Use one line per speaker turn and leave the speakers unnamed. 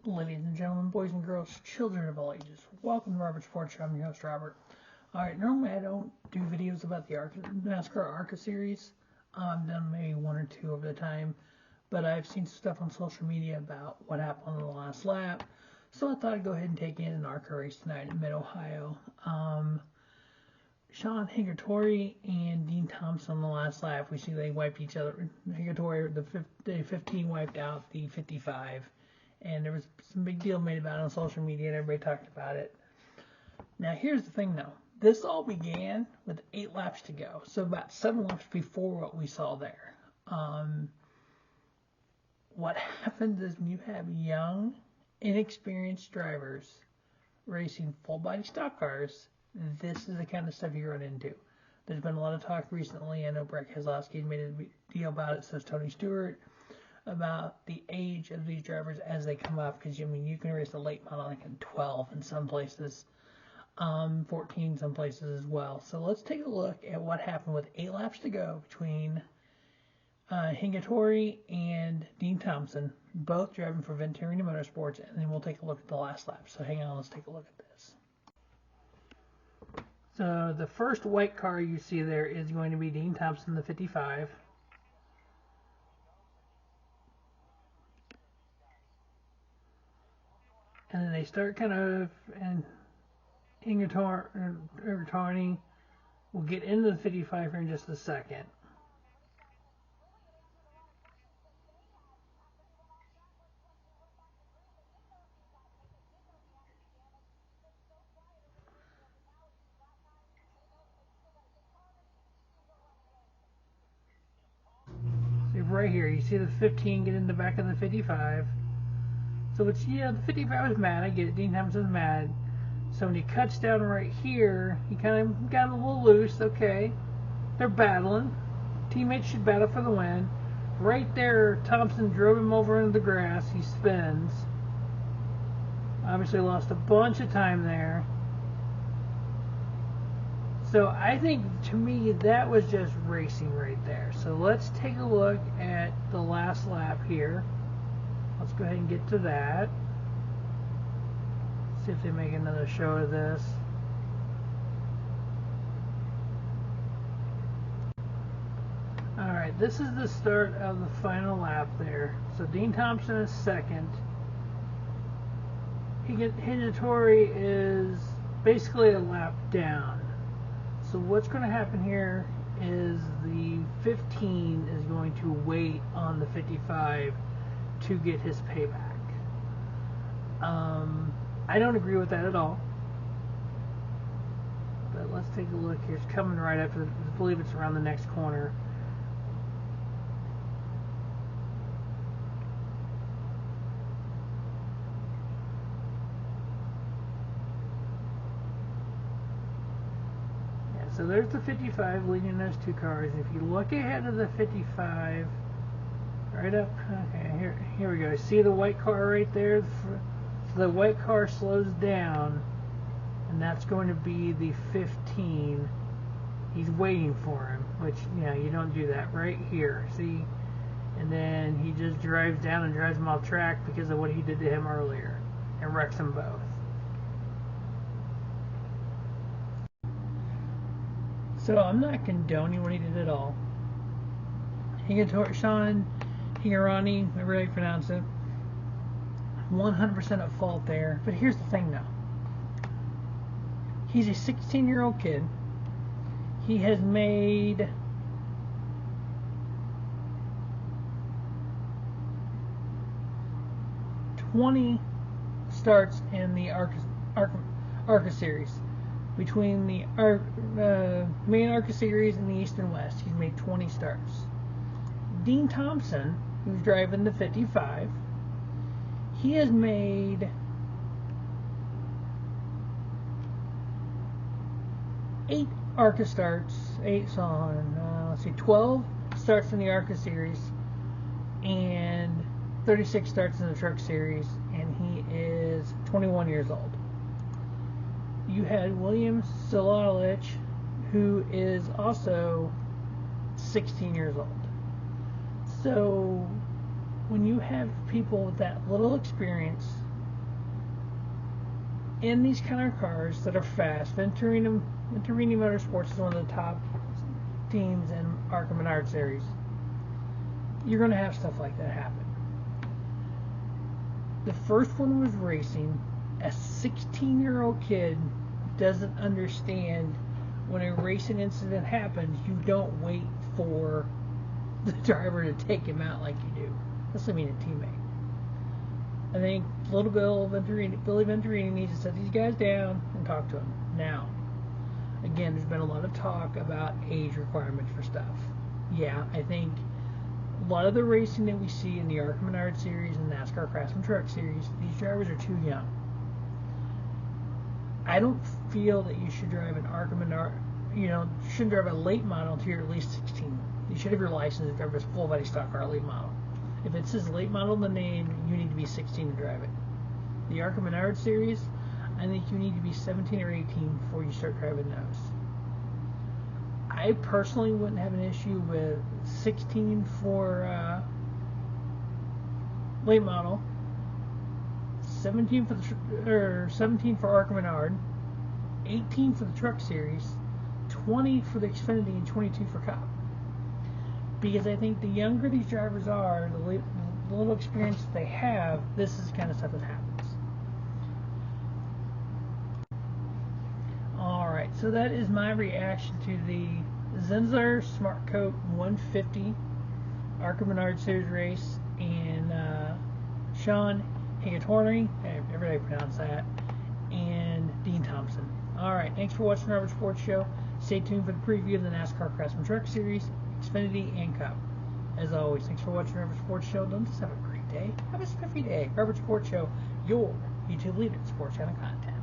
Ladies and gentlemen, boys and girls, children of all ages, welcome to Robert's Sports Show. I'm your host, Robert. Alright, normally I don't do videos about the NASCAR ARCA Series. I've done maybe one or two over the time, but I've seen stuff on social media about what happened on the last lap, so I thought I'd go ahead and take in an ARCA race tonight in Mid-Ohio. Hingorani and Dean Thompson on the last lap, we see they wiped each other. Hingorani, the 15 wiped out the 55. And there was some big deal made about it on social media, and everybody talked about it. Now, here's the thing, though. This all began with 8 laps to go, so about 7 laps before what we saw there. What happens is when you have young, inexperienced drivers racing full-body stock cars, this is the kind of stuff you run into. There's been a lot of talk recently. I know Brett Keselowski made a deal about it, so Tony Stewart, about the age of these drivers as they come up, because you can race a late model like in 12 in some places, 14 some places as well. So let's take a look at what happened with 8 laps to go between Hingorani and Dean Thompson, both driving for Venturini Motorsports, and then we'll take a look at the last lap. So hang on, let's take a look at this. So the first white car you see there is going to be Dean Thompson, the 55. And then they start kind of, and Hingorani will get into the 55 here in just a second. See right here, you see the 15 get in the back of the 55. So it's, the 55 was mad, I get it, Dean Thompson's mad. So when he cuts down right here, he kind of got a little loose, okay. They're battling. Teammates should battle for the win. Right there, Thompson drove him over into the grass, he spins. Obviously lost a bunch of time there. So I think, to me, that was just racing right there. So let's take a look at the last lap here. Let's go ahead and get to that. See if they make another show of this. Alright, this is the start of the final lap there. So Dean Thompson is second. Hingorani is basically a lap down. So what's going to happen here is the 15 is going to wait on the 55 to get his payback. I don't agree with that at all. But let's take a look here. It's coming right up. I believe it's around the next corner. Yeah, so there's the 55 leading those two cars. If you look ahead of the 55, right up, okay, here we go. See the white car right there? So the white car slows down, and that's going to be the 15. He's waiting for him, which, you don't do that right here. See? And then he just drives down and drives him off track because of what he did to him earlier, and wrecks them both. So I'm not condoning what he did at all. Hingorani, however I pronounce it, 100% at fault there. But here's the thing, though. He's a 16-year-old kid. He has made $20 starts in the ARCA Series. Between the main ARCA Series and the East and West, he's made 20 starts. Dean Thompson, who's driving the 55, he has made 8 ARCA starts, 12 starts in the ARCA Series, and 36 starts in the Truck Series, and he is 21 years old. You had William Solalich, who is also 16 years old. So when you have people with that little experience in these kind of cars that are fast, Venturini Motorsports is one of the top teams in ARCA Menard series. You're going to have stuff like that happen. The first one was racing. A 16-year-old kid doesn't understand when a racing incident happens, you don't wait for the driver to take him out like you do. That's, I mean, a teammate. I think little Billy Venturini needs to set these guys down and talk to them. Now, again, there's been a lot of talk about age requirements for stuff. Yeah, I think a lot of the racing that we see in the ARCA Menard series and NASCAR Craftsman Truck series, these drivers are too young. I don't feel that you should drive an ARCA Menard, you shouldn't drive a late model until you're at least 16. You should have your license to drive a full body stock car late model. If it says late model in the name, you need to be 16 to drive it. The ARCA Menard series, I think you need to be 17 or 18 before you start driving those. I personally wouldn't have an issue with 16 for late model, 17 for ARCA Menard, 18 for the Truck Series, 20 for the Xfinity, and 22 for Cup. Because I think the younger these drivers are, the little experience they have, this is the kind of stuff that happens. Alright, so that is my reaction to the Zinsler Smart Coat 150 ARCA Menard Series race and Sean Hingorani, everybody pronounce that, and Dean Thompson. Alright, thanks for watching the Robert Sports Show. Stay tuned for the preview of the NASCAR Craftsman Truck Series, Xfinity, and Cup. As always, thanks for watching the Robert Sports Show. Don't just have a great day. Have a spiffy day. Robert Sports Show, your YouTube leader in sports channel content.